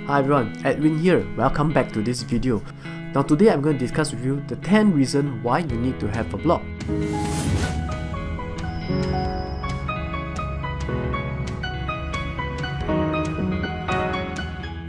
Hi everyone, Edwin here. Welcome back to this video. Now today I'm going to discuss with you the 10 reasons why you need to have a blog.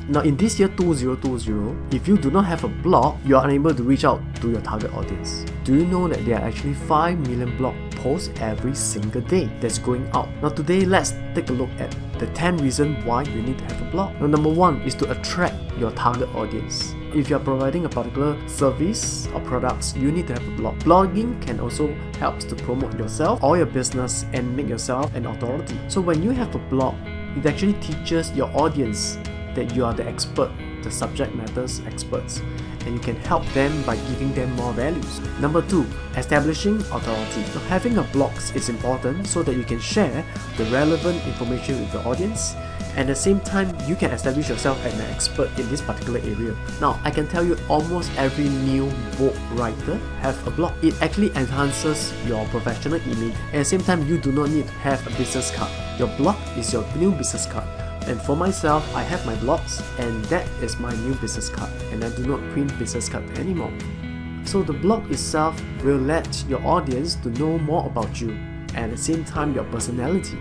Now in this year 2020, if you do not have a blog, you are unable to reach out to your target audience. Do you know that there are actually 5 million blog posts every single day that's going out? Now today, let's take a look at the 10 reasons why you need to have a blog. Now number 1 is to attract your target audience. If you are providing a particular service or products, you need to have a blog. Blogging can also help to promote yourself or your business and make yourself an authority. So when you have a blog, it actually teaches your audience that you are the expert, the subject matters experts, and you can help them by giving them more values. Number 2, establishing authority. Now, having a blog is important so that you can share the relevant information with the audience, and at the same time you can establish yourself as an expert in this particular area. Now I can tell you almost every new book writer have a blog. It actually enhances your professional image. At the same time, you do not need to have a business card. Your blog is your new business card. And for myself, I have my blogs, and that is my new business card, and I do not print business card anymore. So the blog itself will let your audience to know more about you, and at the same time your personality.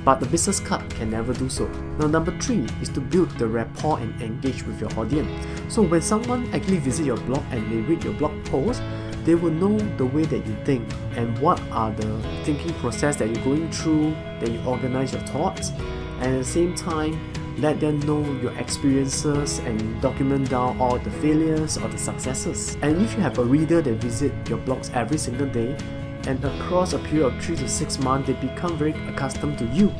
But the business card can never do so. Now number 3 is to build the rapport and engage with your audience. So when someone actually visit your blog and they read your blog post, they will know the way that you think and what are the thinking process that you're going through, that you organize your thoughts, and at the same time let them know your experiences and document down all the failures or the successes. And if you have a reader that visit your blogs every single day, and across a period of 3 to 6 months, they become very accustomed to you.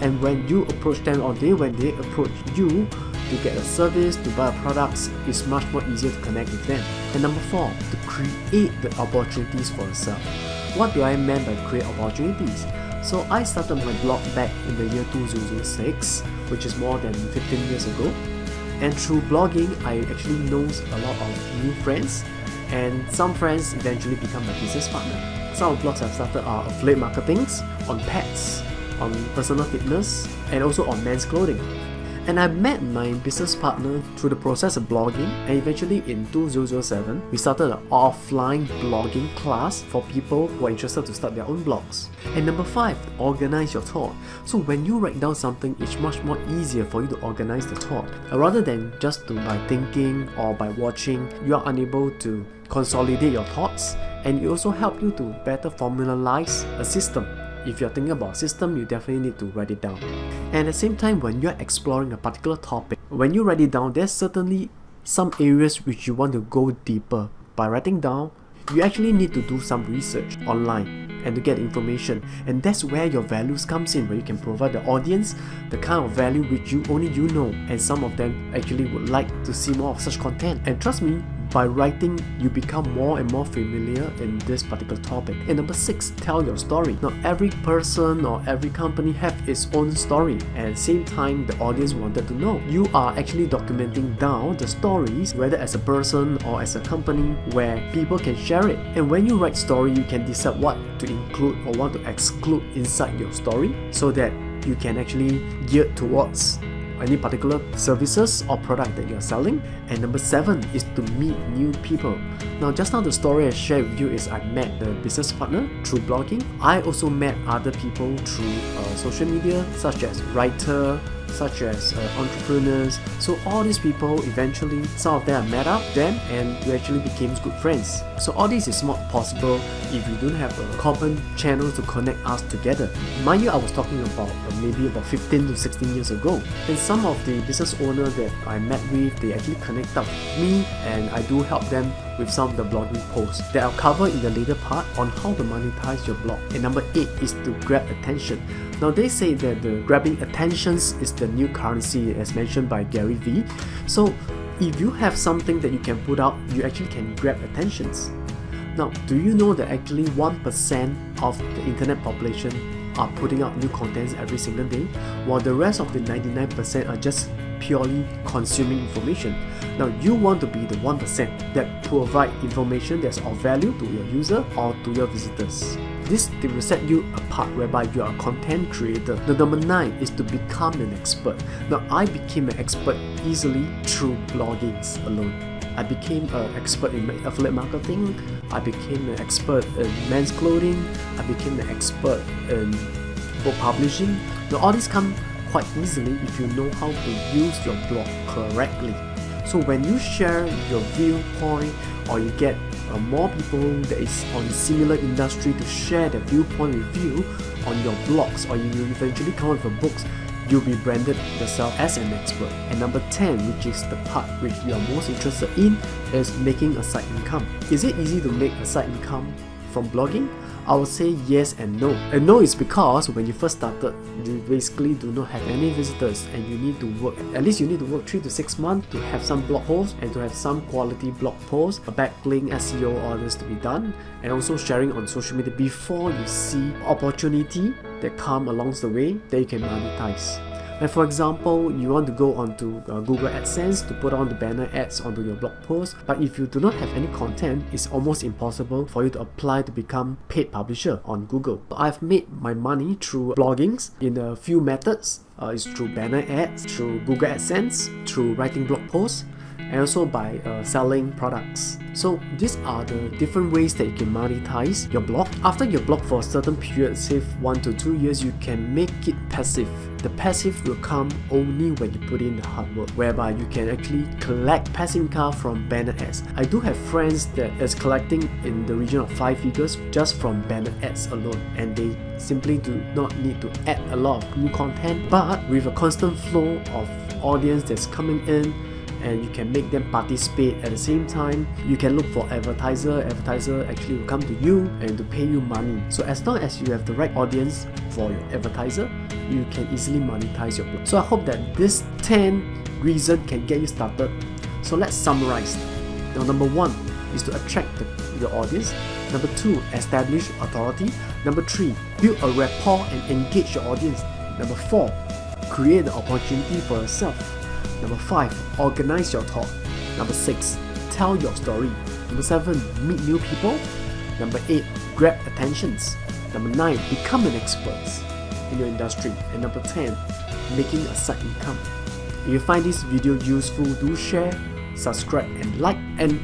And when you approach them, or when they approach you to get a service, to buy products, it's much more easier to connect with them. And number 4, to create the opportunities for yourself. What do I mean by create opportunities? So I started my blog back in the year 2006, which is more than 15 years ago. And through blogging, I actually know a lot of new friends, and some friends eventually become my business partner. Some of the blogs I've started are affiliate marketings, on pets, on personal fitness, and also on men's clothing. And I met my business partner through the process of blogging, and eventually in 2007, we started an offline blogging class for people who are interested to start their own blogs. And number 5, organize your thought. So when you write down something, it's much more easier for you to organize the thought. Rather than just by thinking or by watching, you are unable to consolidate your thoughts, and it also helps you to better formalize a system. If you're thinking about a system, you definitely need to write it down. And at the same time, when you're exploring a particular topic, when you write it down, there's certainly some areas which you want to go deeper. By writing down, you actually need to do some research online and to get information, and that's where your values comes in, where you can provide the audience the kind of value which only you know, and some of them actually would like to see more of such content. And trust me, by writing, you become more and more familiar in this particular topic. And number 6, tell your story. Now every person or every company have its own story, and at the same time the audience wanted to know. You are actually documenting down the stories, whether as a person or as a company, where people can share it. And when you write story, you can decide what to include or what to exclude inside your story, so that you can actually gear towards any particular services or product that you're selling. And number 7 is to meet new people. Now just now the story I shared with you is I met the business partner through blogging. I also met other people through social media, such as writer, such as entrepreneurs. So all these people, eventually some of them I met up them, and we actually became good friends. So all this is not possible if you don't have a common channel to connect us together. Mind you, I was talking about maybe about 15 to 16 years ago, and some of the business owners that I met with, they actually connect up with me, and I do help them with some of the blogging posts that I'll cover in the later part on how to monetize your blog. And number 8 is to grab attention. Now they say that the grabbing attentions is the new currency, as mentioned by Gary Vee. So if you have something that you can put out, you actually can grab attentions. Now do you know that actually 1% of the internet population are putting out new contents every single day, while the rest of the 99% are just purely consuming information? Now you want to be the 1% that provide information that's of value to your user or to your visitors. This will set you apart whereby you are a content creator. The number 9 is to become an expert. Now I became an expert easily through bloggings alone. I became an expert in affiliate marketing. I became an expert in men's clothing. I became an expert in book publishing. Now all these come quite easily if you know how to use your blog correctly. So when you share your viewpoint, or you get more people that is on similar industry to share their viewpoint with you on your blogs, or you eventually come out with books, you'll be branded yourself as an expert. And number 10, which is the part which you are most interested in, is making a side income. Is it easy to make a side income from blogging? I would say yes and no. And no is because when you first started, you basically do not have any visitors and you need to work, at least you need to work 3 to 6 months to have some blog posts and to have some quality blog posts, a backlink, SEO orders to be done, and also sharing on social media before you see opportunity that come along the way that you can monetize. Like for example, you want to go onto Google AdSense to put on the banner ads onto your blog post, but if you do not have any content, it's almost impossible for you to apply to become paid publisher on Google. I've made my money through bloggings in a few methods. It's through banner ads, through Google AdSense, through writing blog posts, and also by selling products. So these are the different ways that you can monetize your blog. After your blog for a certain period, say 1 to 2 years, you can make it passive. The passive will come only when you put in the hard work, whereby you can actually collect passive income from banner ads. I do have friends that is collecting in the region of 5 figures just from banner ads alone, and they simply do not need to add a lot of new content, but with a constant flow of audience that's coming in, and you can make them participate. At the same time, you can look for advertiser actually will come to you and to pay you money. So as long as you have the right audience for your advertiser, you can easily monetize your blog. So I hope that this 10 reasons can get you started. So let's summarize. Now number 1 is to attract your audience. Number 2, establish authority. Number 3, build a rapport and engage your audience. Number 4, create the opportunity for yourself. Number 5, organize your thought. Number 6, tell your story. Number 7, meet new people. Number 8, grab attentions. Number 9, become an expert in your industry. And number 10, making a side income. If you find this video useful, do share, subscribe and like, and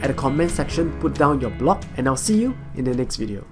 at the comment section put down your blog, and I'll see you in the next video.